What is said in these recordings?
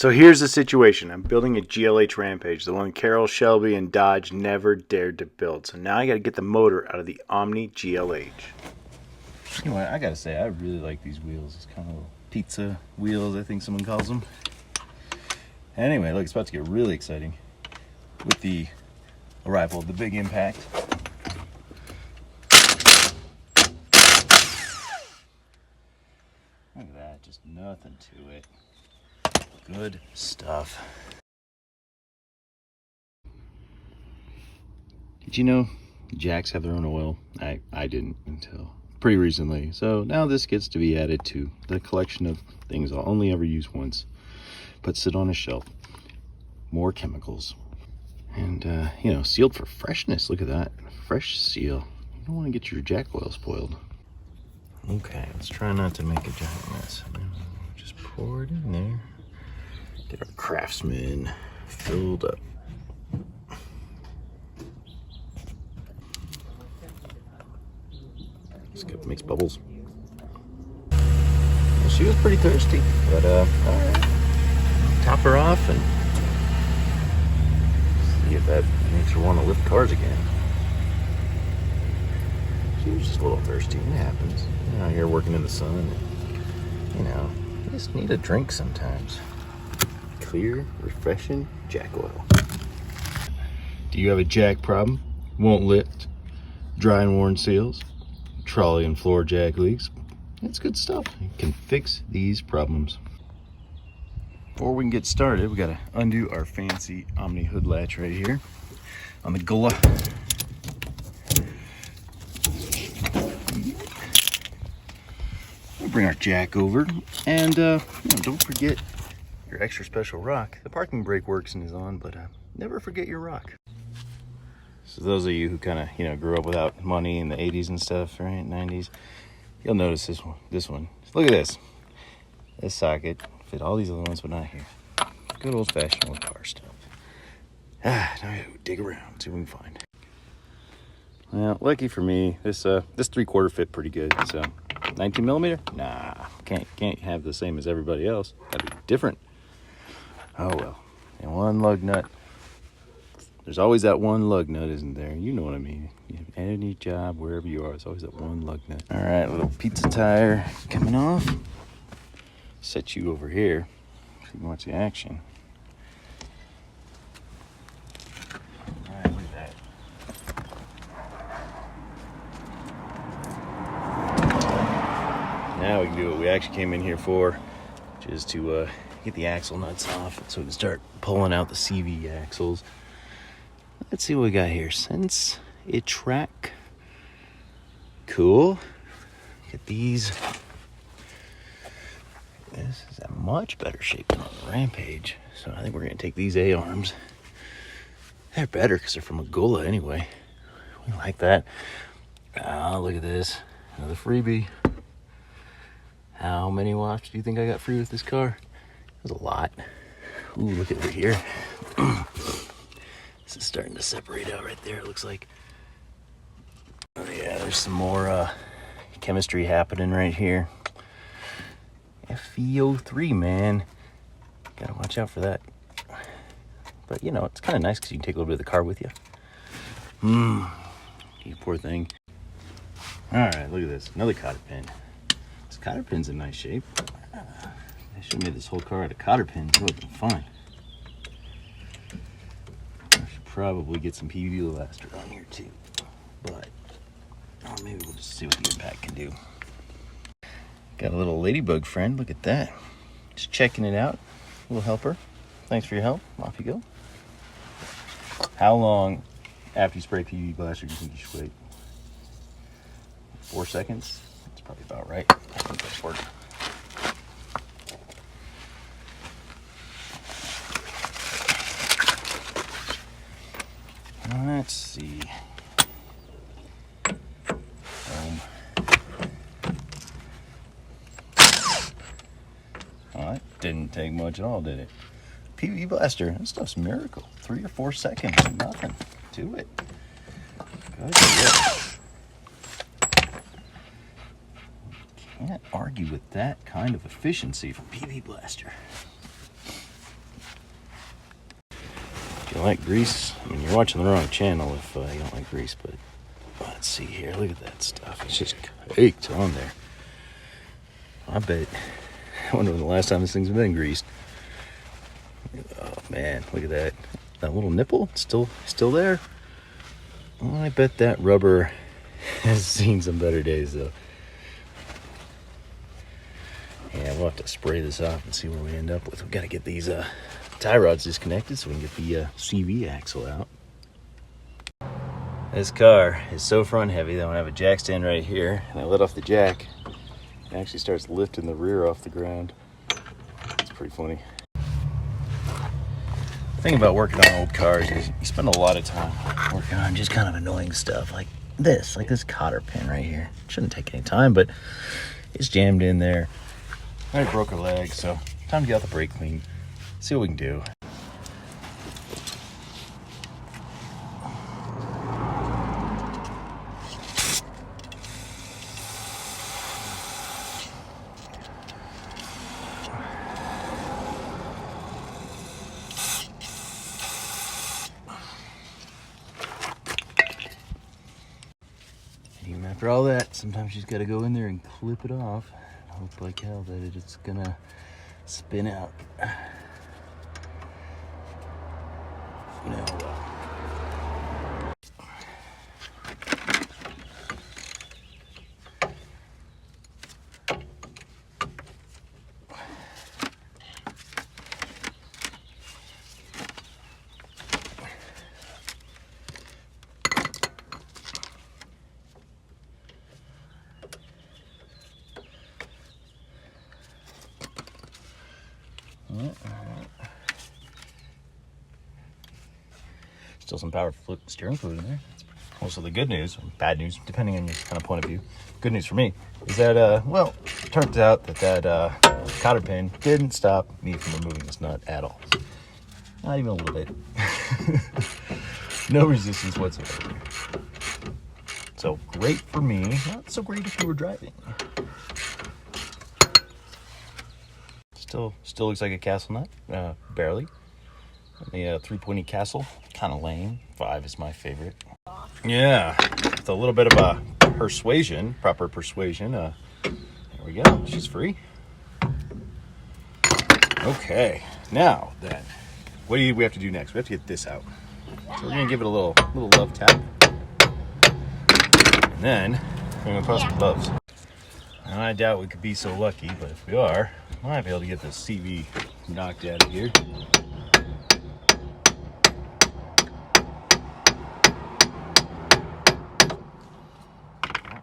So here's the situation. I'm building a GLH Rampage, the one Carroll, Shelby, and Dodge never dared to build. So now I got to get the motor out of the Omni GLH. Anyway, I gotta say, I really like these wheels. It's kind of little pizza wheels, I think someone calls them. Anyway, look, it's about to get really exciting with the arrival of the big impact. Look at that, just nothing to it. Good stuff. Did you know jacks have their own oil? I didn't until pretty recently. So now this gets to be added to the collection of things I'll only ever use once, but sit on a shelf. More chemicals. And, you know, sealed for freshness. Look at that. Fresh seal. You don't want to get your jack oil spoiled. Okay, let's try not to make a giant mess. Just pour it in there. Get our Craftsman filled up. This guy makes bubbles. Well, she was pretty thirsty, but all right. Top her off and see if that makes her want to lift cars again. She was just a little thirsty. It happens. You're out here working in the sun. And, you know, you just need a drink sometimes. Clear, refreshing jack oil. Do you have a jack problem? Won't lift? Dry and worn seals? Trolley and floor jack leaks? It's good stuff. It can fix these problems. Before we can get started, we gotta undo our fancy Omni hood latch right here on the gullah. We'll bring our jack over, and you know, don't forget your extra special rock. The parking brake works and is on, but never forget your rock. So those of you who kind of, you know, grew up without money in the 80s and stuff, right, 90s, you'll notice this one. Look at this. This socket fit all these other ones, but not here. Good old-fashioned old car stuff. Now we gotta dig around, see what we can find. Well, lucky for me, this 3/4 fit pretty good. So 19 millimeter? Nah, can't have the same as everybody else. Gotta be different. Oh well. And one lug nut. There's always that one lug nut, isn't there? You know what I mean. You have any job, wherever you are, there's always that one lug nut. All right, little pizza tire coming off. Set you over here so you can watch the action. All right, look at that. Now we can do what we actually came in here for, which is to get the axle nuts off so we can start pulling out the CV axles. Let's see what we got here. Sense it track. Cool. Get these. This is a much better shape than on the Rampage. So I think we're going to take these A-arms. They're better because they're from a Gullah anyway. We like that. Oh, look at this. Another freebie. How many wafts do you think I got free with this car? There's a lot. Ooh, look at over here. This is starting to separate out right there, it looks like. Oh yeah, there's some more chemistry happening right here. FeO3, man. Gotta watch out for that. But you know, it's kind of nice because you can take a little bit of the car with you. You poor thing. Alright, look at this. Another cotter pin. This cotter pin's in nice shape. I should have made this whole car out of cotter pins. It would have been fun. I should probably get some PVB elaster on here too. But maybe we'll just see what the impact can do. Got a little ladybug friend. Look at that. Just checking it out. A little helper. Thanks for your help. Off you go. How long after you spray PVB blaster do you think you should wait? 4 seconds? That's probably about right. I think that's work. Let's see. Well, that didn't take much at all, did it? PVB blaster, that stuff's a miracle. 3 or 4 seconds, nothing to it. Good shit. Can't argue with that kind of efficiency from PVB blaster. you like grease, I mean, you're watching the wrong channel if you don't like grease, but let's see here. Look at that stuff. It's just caked on there. I bet. I wonder when the last time this thing's been greased. Oh man, look at that. That little nipple still there. Well, I bet that rubber has seen some better days though. Yeah, we'll have to spray this off and see what we end up with. We've got to get these tie rods disconnected so we can get the CV axle out. This car is so front heavy that when I have a jack stand right here and I let off the jack, it actually starts lifting the rear off the ground. It's pretty funny. The thing about working on old cars is you spend a lot of time working on just kind of annoying stuff like this cotter pin right here. It shouldn't take any time, but it's jammed in there. I broke a leg, so time to get out the brake clean. See what we can do. Even after all that, sometimes you just gotta go in there and clip it off. Hope like hell that it's gonna spin out. Still some power steering fluid in there. Also, the good news, or bad news, depending on your kind of point of view. Good news for me is that, well, it turns out that cotter pin didn't stop me from removing this nut at all. Not even a little bit. No resistance whatsoever. So great for me, not so great if you were driving. Still looks like a castle nut, barely. The 3-pointy castle, kind of lame. 5 is my favorite. Yeah, with a little bit of a proper persuasion. There we go. She's free. Okay, now then, what do we have to do next? We have to get this out. So we're gonna give it a little love tap, and then we're gonna put some gloves. Now, I doubt we could be so lucky, but if we are, I might be able to get the CV knocked out of here.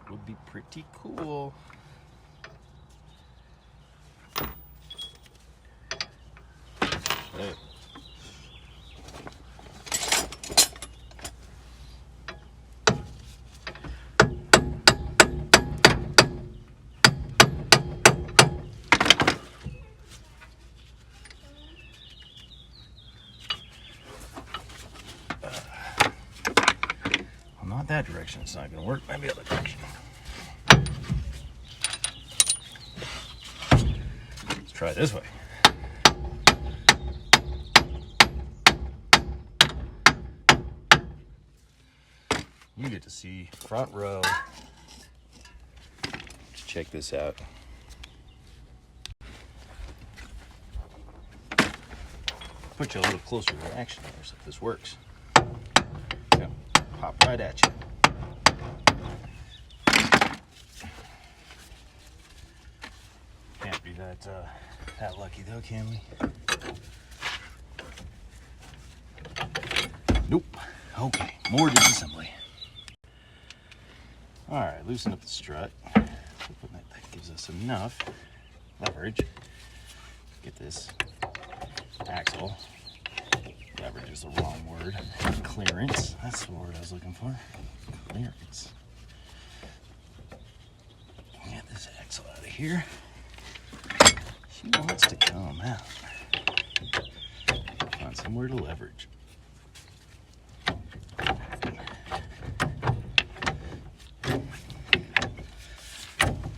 Would be pretty cool. Hey. Well, not that direction. It's not going to work. Maybe the other direction. Try it this way. You get to see front row. Let's check this out. Put you a little closer to action here, so if this works. Yeah, pop right at you. Can't be that lucky though, can we? Nope. Okay, more disassembly. All right, loosen up the strut. That gives us enough leverage. Get this axle. Leverage is the wrong word. Clearance. That's the word I was looking for. Clearance. Get this axle out of here. She wants to come out. Find somewhere to leverage.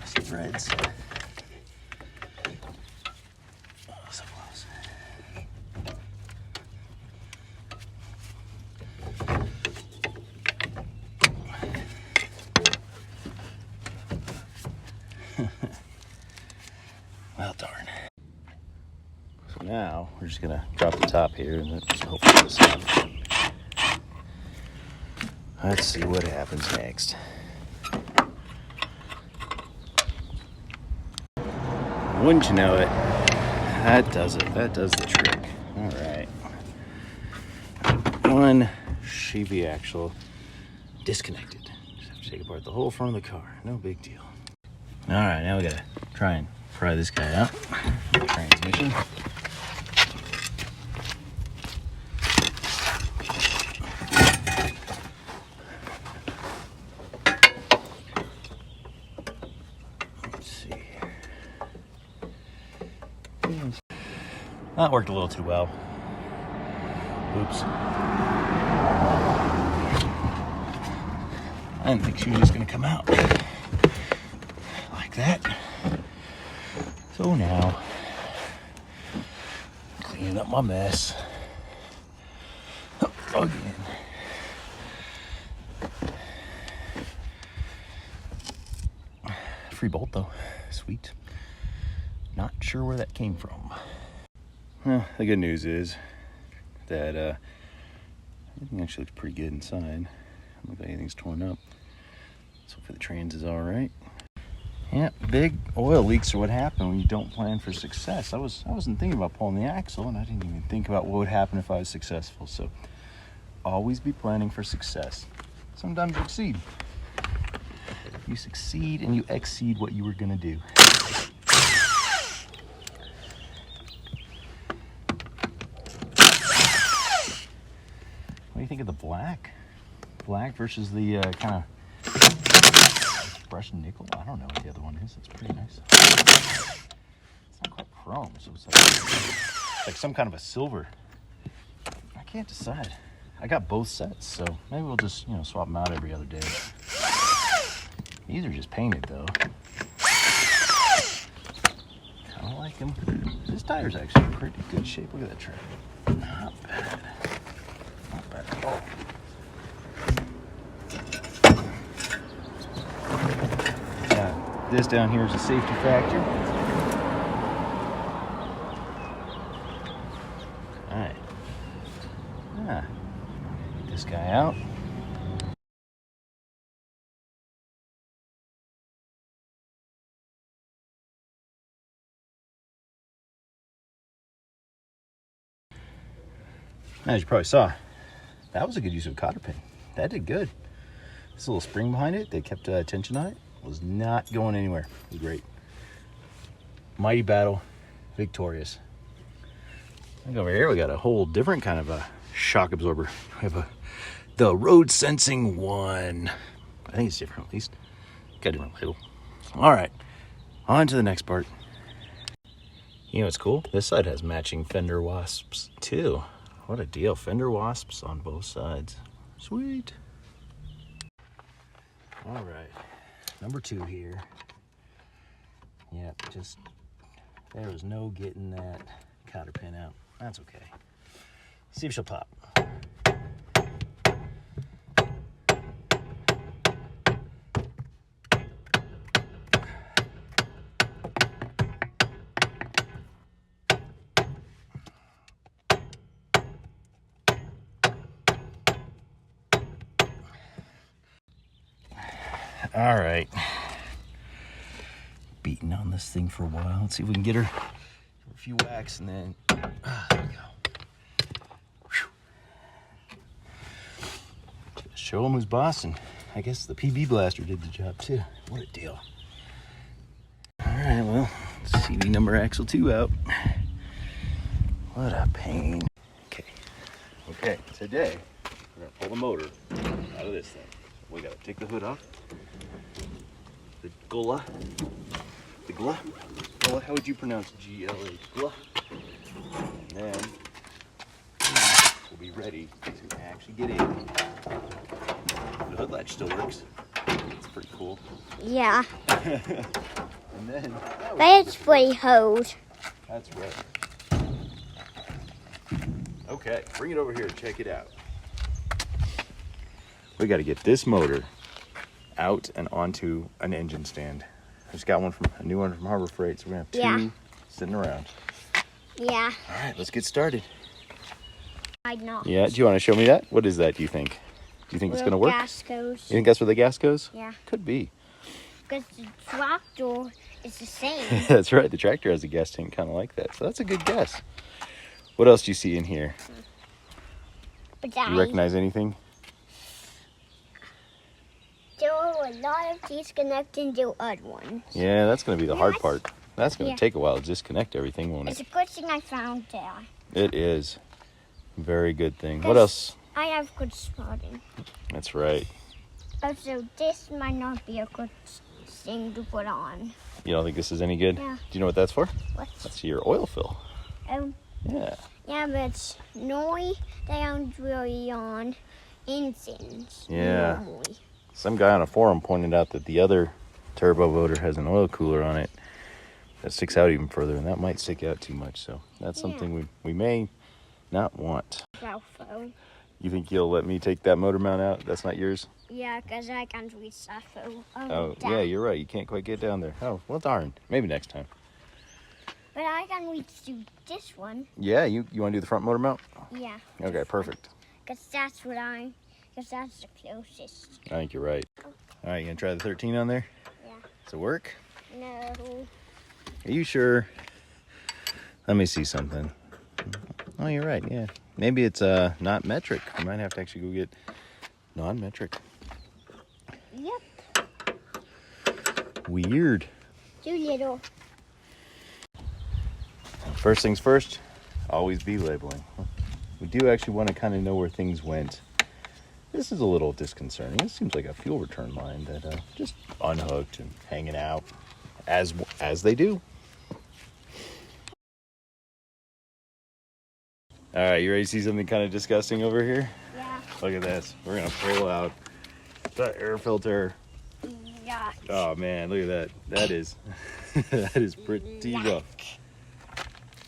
Some threads. Oh, so close. now we're just gonna drop the top here and then just hopefully this out. Let's see what happens next. Wouldn't you know it? That does it. That does the trick. All right. One Chevy axle disconnected. Just have to take apart the whole front of the car. No big deal. All right, now we gotta try and pry this guy out. Transmission. Let's see here. That worked a little too well. Oops. I didn't think she was just gonna come out like that. So now, cleaning up my mess again. Free bolt though, sweet. Not sure where that came from. Well, the good news is that everything actually looks pretty good inside. I don't look like anything's torn up. So hopefully the trans is all right. Yeah, big oil leaks are what happen when you don't plan for success. I wasn't thinking about pulling the axle, and I didn't even think about what would happen if I was successful. So always be planning for success. Sometimes you exceed. You succeed and you exceed what you were gonna do. What do you think of the black? Black versus the kind of brushed nickel? I don't know what the other one is. It's pretty nice. It's not quite chrome, so it's like some kind of a silver. I can't decide. I got both sets, so maybe we'll just, swap them out every other day. These are just painted, though. Kind of like them. This tire's actually in pretty good shape. Look at that tread. Not bad. Not bad at all. Yeah, this down here is a safety factor. All right. Get this guy out. As you probably saw, that was a good use of a cotter pin. That did good. This little spring behind it, they kept tension on it. Was not going anywhere. It was great. Mighty battle, victorious. I think over here we got a whole different kind of a shock absorber. We have the road sensing one. I think it's different at least. Got a different label. All right, on to the next part. You know what's cool? This side has matching fender wasps too. What a deal. Fender wasps on both sides. Sweet. All right. Number 2 here. Yep, there was no getting that cotter pin out. That's okay. See if she'll pop. All right, beating on this thing for a while. Let's see if we can get her a few whacks and then, there we go. Whew. Show him who's boss, and I guess the PB blaster did the job too. What a deal. All right, well, CD number axle 2 out. What a pain. Okay, today we're gonna pull the motor out of this thing. We gotta take the hood off. The gullah, how would you pronounce GLH? Gullah. And then we'll be ready to actually get in. The hood latch still works. It's pretty cool. Yeah. And then That's pretty hold. that's right. Okay, bring it over here and check it out. We got to get this motor out and onto an engine stand. I just got a new one from Harbor Freight, so we're gonna have 2 sitting around. Yeah. All right, let's get started. I know. Yeah, do you want to show me that? What is that, do you think? Do you think it's going to work? Gas goes. You think that's where the gas goes? Yeah. Could be. Because the tractor is the same. That's right. The tractor has a gas tank kind of like that. So that's a good guess. What else do you see in here? But Do you recognize anything? there are a lot of disconnecting the other ones. Yeah, that's going to be the hard Yes. part. That's going to Yeah. take a while to disconnect everything, won't It's it? a good thing I found there. It is. Very good thing. What else? I have good spotting. That's right. Also, this might not be a good thing to put on. You don't think this is any good? Yeah. Do you know what that's for? What? That's your oil fill. Yeah. Yeah, but normally they aren't really on engines. Yeah. Normally. Some guy on a forum pointed out that the other turbo motor has an oil cooler on it that sticks out even further, and that might stick out too much. So that's something we may not want. Ralpho. You think you'll let me take that motor mount out? That's not yours? Yeah, because I can't reach that photo. Oh, yeah, you're right. You can't quite get down there. Oh, well, darn. Maybe next time. But I can reach to this one. Yeah, you want to do the front motor mount? Yeah. Okay, perfect. Because that's the closest. I think you're right. All right, you going to try the 13 on there? Yeah. Does it work? No. Are you sure? Let me see something. Oh, you're right, yeah. Maybe it's not metric. We might have to actually go get non-metric. Yep. Weird. Too little. First things first, always be labeling. We do actually want to kind of know where things went. This is a little disconcerting. This seems like a fuel return line that just unhooked and hanging out as they do. All right, you ready to see something kind of disgusting over here? Yeah. Look at this. We're gonna pull out the air filter. Yeah. Oh man, look at that. That is that is pretty rough.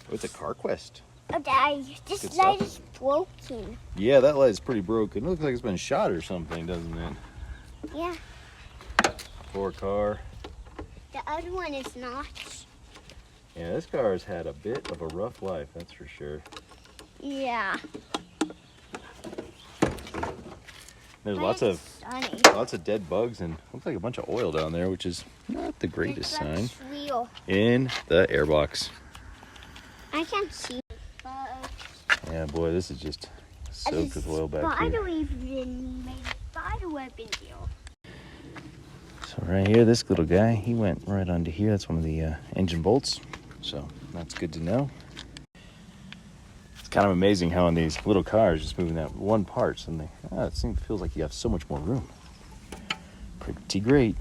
Oh, it's a CarQuest. Okay, this Good light stuff. is broken. Yeah, that light's pretty broken. It looks like it's been shot or something, doesn't it? Yeah. Poor car. The other one is not. Yeah, this car has had a bit of a rough life, that's for sure. Yeah. There's But lots it's sunny. of dead bugs and looks like a bunch of oil down there, which is not the greatest It sign. looks real. In the airbox. I can't see. Yeah, boy, this is just soaked with oil back here. Spider even made a spider web in here. So right here, this little guy, he went right onto here. That's one of the engine bolts. So that's good to know. It's kind of amazing how in these little cars, just moving that one part, and it feels like you have so much more room. Pretty great.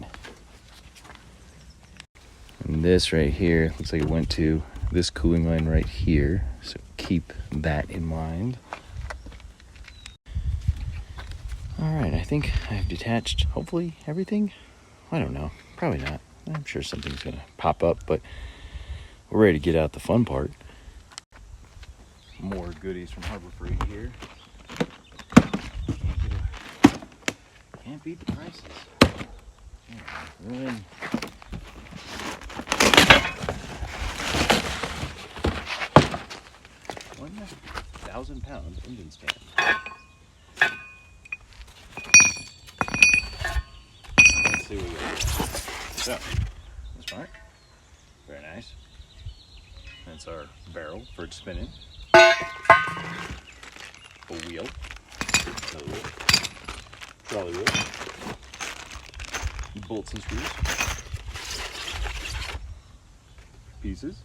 And this right here, looks like it went to this cooling line right here. So keep that in mind. All right, I think I've detached, hopefully, everything. I don't know, probably not. I'm sure something's gonna pop up, but we're ready to get out the fun part. More goodies from Harbor Freight here. Can't beat the prices. Yeah, £1,000 engine stand. Let's see what we got. So, this part, very nice. That's our barrel for it spinning. A wheel, another wheel, trolley wheel, bolts and screws, pieces,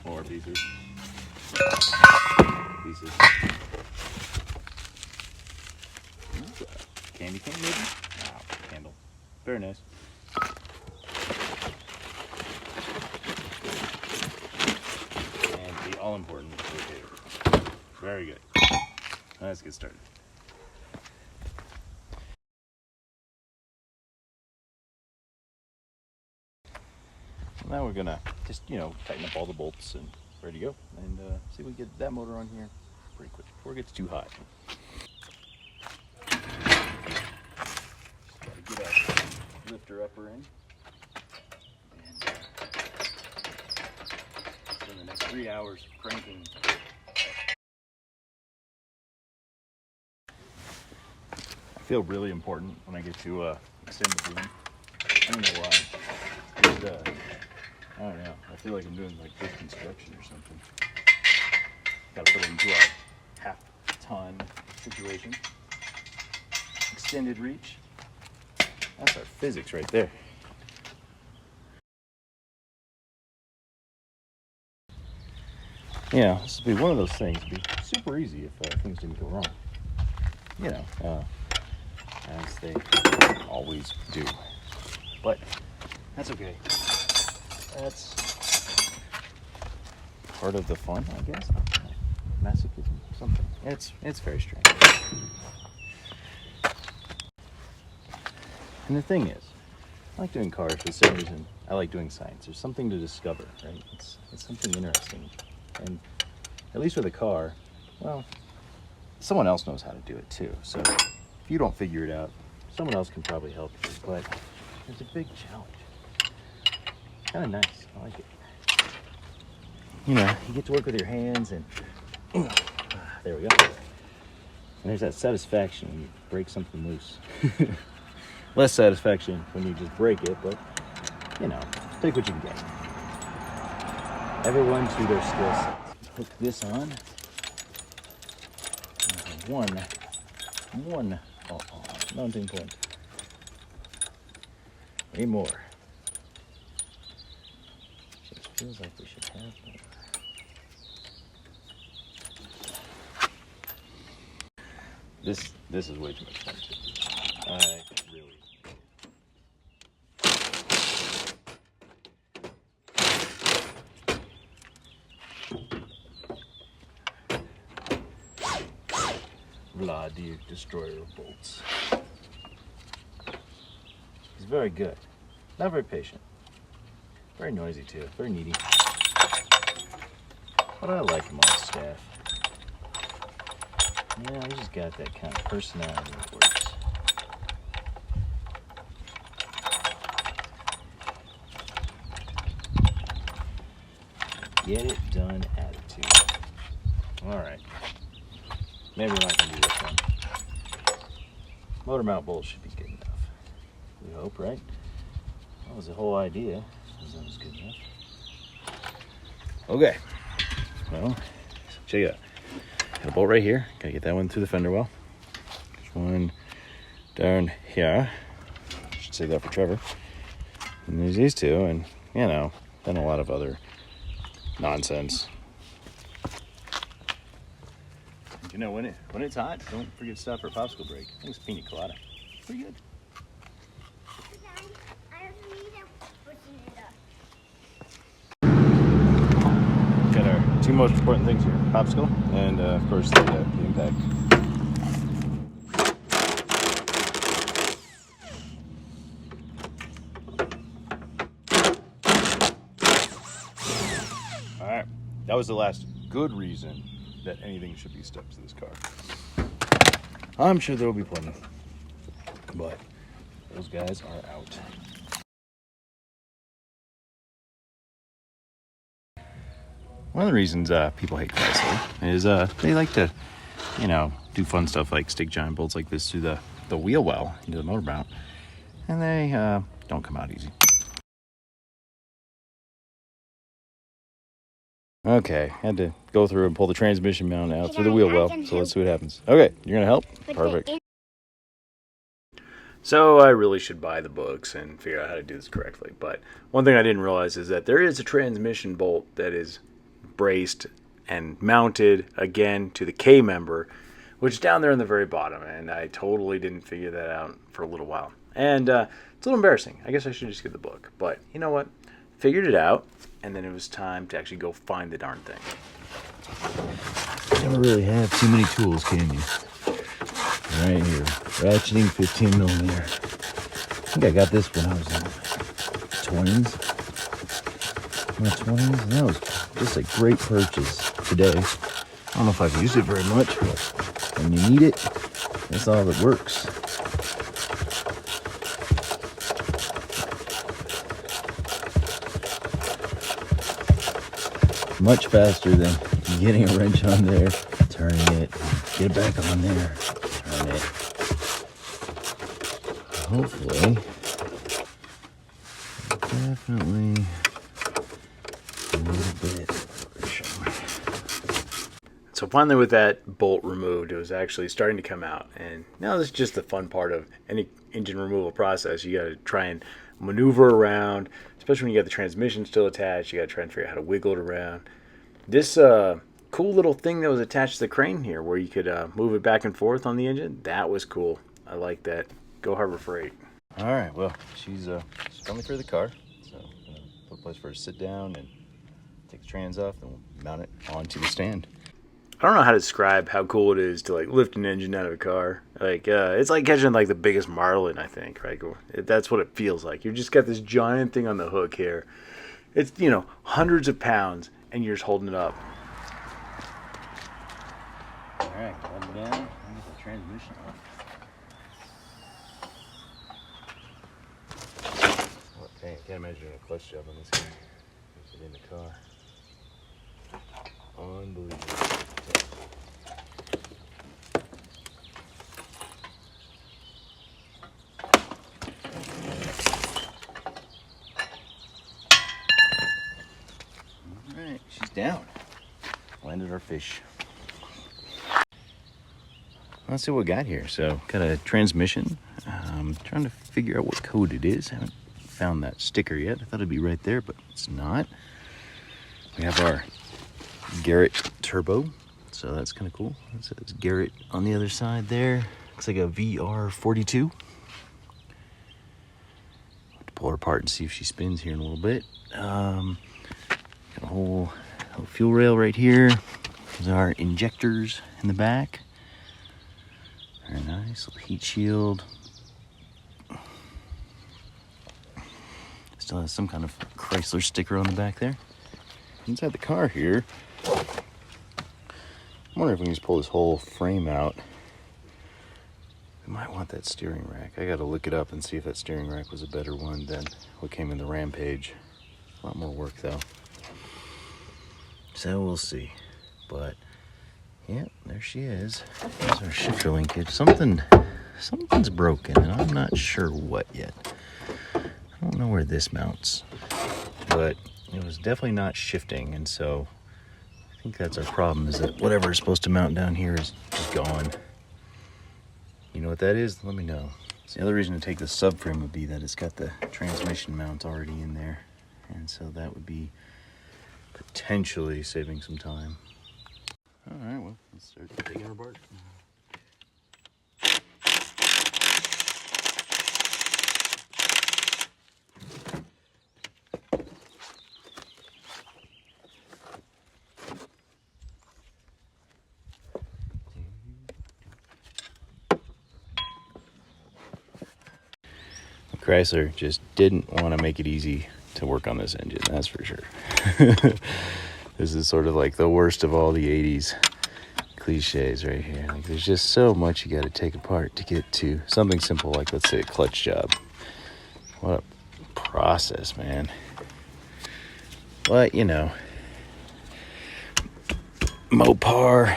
more pieces, candy cane maybe? Wow, candle, very nice. And the all-important rotator. Very good. Let's get started. Now we're gonna just, tighten up all the bolts and ready to go. And see if we get that motor on here pretty quick before it gets too hot. Just gotta get our lifter upper in. And 3 hours of cranking. I feel really important when I get to extend the boom. I don't know why. But, I don't know. I feel like I'm doing like big construction or something. Gotta put it into a half-ton situation. Extended reach. That's our physics right there. Yeah, this would be one of those things. It'd be super easy if things didn't go wrong. You know, as they always do. But that's okay. That's part of the fun, I guess. Masochism, something. It's very strange. And the thing is, I like doing cars for the same reason I like doing science. There's something to discover, right? It's something interesting. And at least with a car, well, someone else knows how to do it too. So if you don't figure it out, someone else can probably help you. But there's a big challenge. Kind of nice. I like it. You know, you get to work with your hands and there we go. And there's that satisfaction when you break something loose. Less satisfaction when you just break it, but you know, take what you can get. Everyone to their skill sets. Hook this on. One mounting point. Way more. Just feels like we should have more. This is way too much fun. I really. Vlad, destroyer of bolts. He's very good. Not very patient. Very noisy too. Very needy. But I like him on staff. Yeah, he's just got that kind of personality that works. Get it done attitude. Alright. Maybe we're not going to do this one. Motor mount bolts should be good enough. We hope, right? That was the whole idea. That was good enough. Okay. Well, check it out. Got a bolt right here. Gotta get that one through the fender well. There's one down here. Should save that for Trevor. And there's these two, and you know, then a lot of other nonsense. You know, when it's hot, don't forget to stop for a popsicle break. I think it's pina colada. Pretty good. Got our two most important things here: popsicle, and of course the impact. All right, that was the last good reason that anything should be stuck to this car. I'm sure there will be plenty, but those guys are out. One of the reasons people hate Chrysler is they like to, you know, do fun stuff like stick giant bolts like this through the wheel well into the motor mount, and they don't come out easy. Okay, had to go through and pull the transmission mount out through the wheel well, so let's see what happens. Okay, you're gonna help? Perfect. So I really should buy the books and figure out how to do this correctly. But one thing I didn't realize is that there is a transmission bolt that is braced and mounted again to the K member, which is down there in the very bottom. And I totally didn't figure that out for a little while. And it's a little embarrassing. I guess I should just get the book. But you know what? Figured it out. And then it was time to actually go find the darn thing. You never really have too many tools, can you? Right here, ratcheting 15 millimeter. I think I got this when I was in 20s. My 20s, and that was just a great purchase today. I don't know if I've used it very much, but when you need it, that's all that works. much faster than getting a wrench on there, turning it, get it back on there, turn it. Hopefully, definitely a little bit friction. So finally, with that bolt removed, it was actually starting to come out. And now this is just the fun part of any engine removal process. You got to try and maneuver around, especially when you got the transmission still attached. You got to try and figure out how to wiggle it around. This cool little thing that was attached to the crane here, where you could move it back and forth on the engine, that was cool. I like that. Go Harbor Freight. All right, well, she's coming through the car, so put a place for her to sit down and take the trans off, and we'll mount it onto the stand. I don't know how to describe how cool it is to like lift an engine out of a car. Like it's like catching like the biggest marlin, I think. Right? That's what it feels like. You just got this giant thing on the hook here. It's hundreds of pounds, and you're just holding it up. All right, let it down and get the transmission off. Oh, dang, I can't imagine a clutch job on this guy. Puts it in the car. Unbelievable. Alright, she's down. Landed our fish. Let's see what we got here. So, got a transmission. Trying to figure out what code it is. Haven't found that sticker yet. I thought it'd be right there, but it's not. We have our Garrett turbo, so that's kind of cool. It says Garrett on the other side there. Looks like a VR42. Have to pull her apart and see if she spins here in a little bit. Got a whole fuel rail right here. There's our injectors in the back. Very nice little heat shield. Still has some kind of Chrysler sticker on the back there. Inside the car here, I'm wondering if we can just pull this whole frame out. We might want that steering rack. I gotta look it up and see if that steering rack was a better one than what came in the Rampage. A lot more work though. So we'll see. But yeah, there she is. There's our shifter linkage. Something's broken, and I'm not sure what yet. I don't know where this mounts, but it was definitely not shifting, and so I think that's our problem, is that whatever is supposed to mount down here is gone. You know what that is? Let me know. So the other reason to take the subframe would be that it's got the transmission mount already in there, and so that would be potentially saving some time. All right, well, let's start taking her apart. Chrysler just didn't want to make it easy to work on this engine, that's for sure. This is sort of like the worst of all the 80s cliches right here. Like, there's just so much you got to take apart to get to something simple like, let's say, a clutch job. What a process, man. But, Mopar,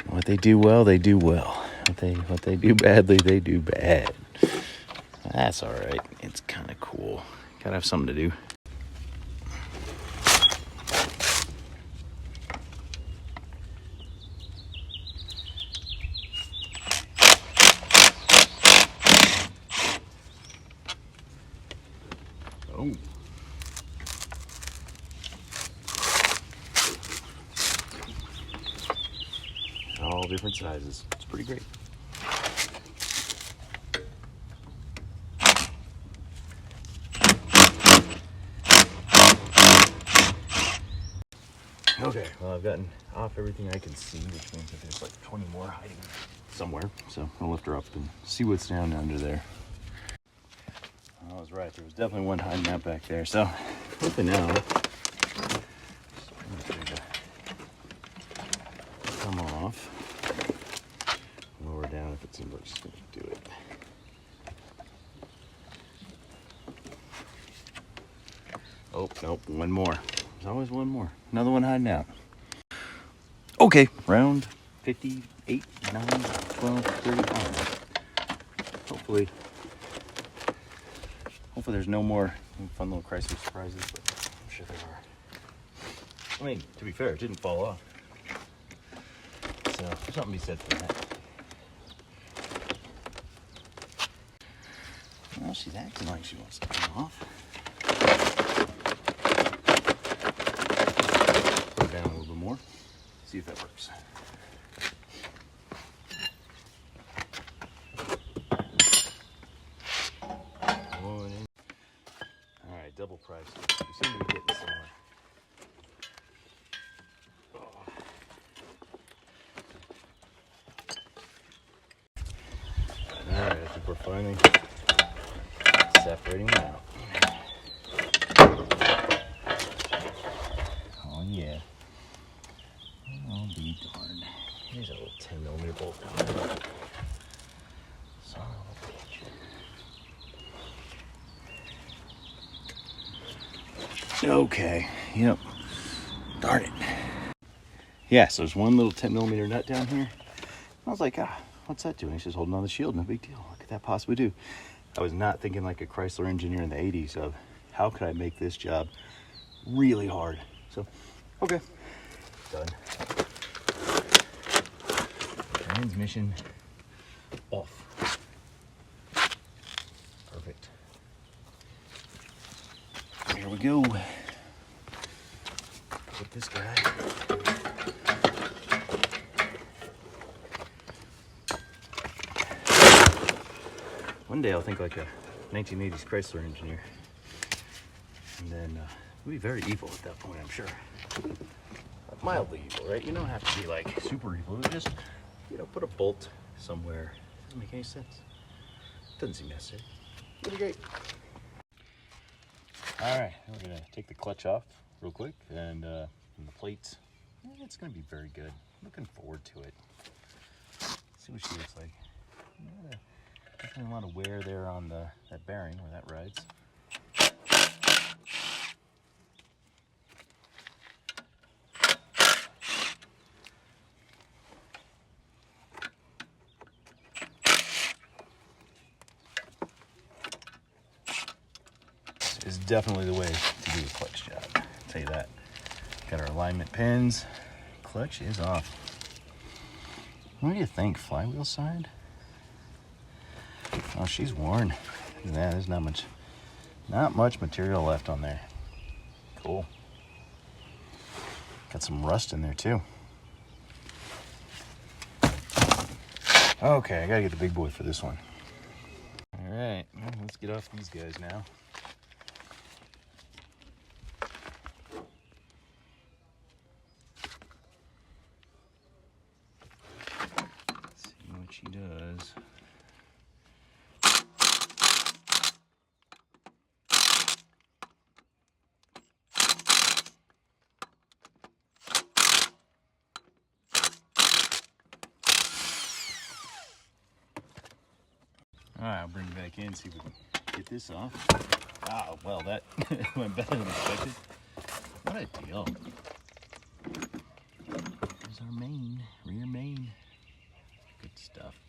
what they do well, they do well. What they do badly, they do bad. That's all right. It's kind of cool. Gotta have something to do. Oh. All different sizes. It's pretty great. Okay, well, I've gotten off everything I can see, which means that there's like 20 more hiding somewhere. So I'll lift her up and see what's down under there. I was right, there was definitely one hiding out back there. So hopefully now, come off, lower down if it seems like she's gonna do it. Oh, nope, one more. There's always one more. Another one hiding out. Okay, round 58, 9, 12, 35. Hopefully there's no more fun little Chrysler surprises, but I'm sure there are. I mean, to be fair, it didn't fall off. So there's something to be said for that. Well, she's acting like she wants to come off. Put it down a little bit more. See if that works. Alright, double price. We seem to be getting somewhere. Alright, I think we're finally separating them out. Oh yeah. I'll be darned. Here's a little 10mm bolt down there. Son of a bitch. Okay, yep. Darn it. Yeah, so there's one little 10mm nut down here. I was like, what's that doing? He's just holding on the shield, no big deal. What could that possibly do? I was not thinking like a Chrysler engineer in the 80s of how could I make this job really hard. So, okay, done. Transmission off. Perfect. Here we go. Put this guy. One day I'll think like a 1980s Chrysler engineer. And then we'll be very evil at that point, I'm sure. Mildly evil, right? You don't have to be like super evil. Just, put a bolt somewhere. Doesn't make any sense. Doesn't seem necessary. It'll be great. All right, we're gonna take the clutch off real quick, and the plates. It's gonna be very good. Looking forward to it. See what she looks like. Definitely a lot of wear there on that bearing where that rides. Is definitely the way to do a clutch job. I'll tell you that. Got our alignment pins. Clutch is off. What do you think? Flywheel side? Oh, she's worn. Look at that. There's not much material left on there. Cool. Got some rust in there too. Okay, I gotta get the big boy for this one. All right, well, let's get off these guys now. See what she does. All right, I'll bring it back in, see if we can get this off. Ah, well, that went better than expected. What a deal. There's our rear main. Good stuff.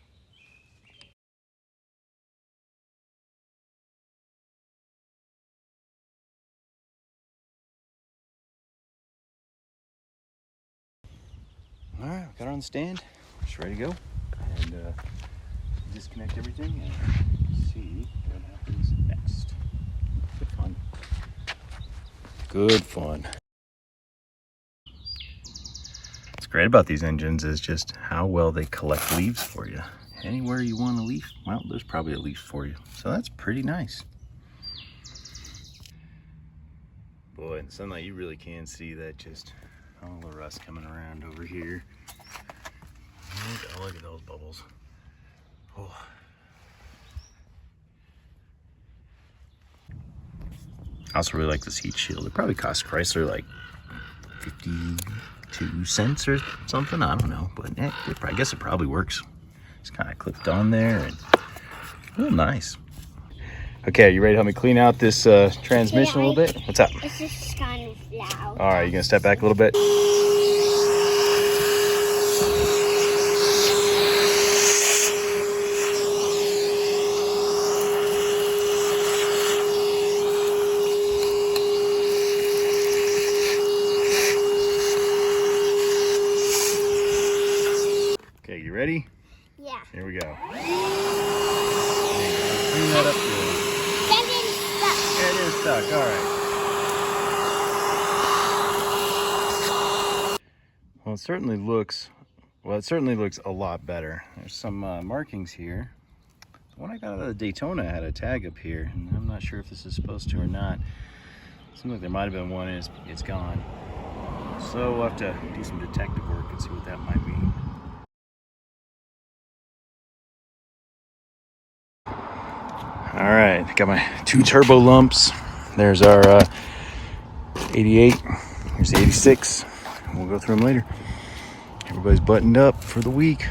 All right, got her on the stand. Just ready to go. And disconnect everything and see what happens next. Good fun. Good fun. What's great about these engines is just how well they collect leaves for you. Anywhere you want a leaf, well, there's probably a leaf for you. So that's pretty nice. Boy, in the sunlight, you really can see that just all the rust coming around over here. Look at those bubbles. Oh. I also really like this heat shield. It probably cost Chrysler like 52 cents or something. I don't know, but I guess it probably works. It's kind of clipped on there and real nice. Okay, you ready to help me clean out this transmission a little bit? What's up? It's just kind of loud. All right, you gonna step back a little bit? Okay, you ready? Yeah. Here we go. Clean that up good. Yeah, it is stuck. All right. Well, it certainly looks a lot better. There's some markings here. So when I got out of the Daytona, I had a tag up here, and I'm not sure if this is supposed to or not. Seems like there might have been one, and it's gone. So we'll have to do some detective work and see what that might mean. All right, got my 2 turbo lumps. There's our 88. Here's the 86. We'll go through them later. Everybody's buttoned up for the week.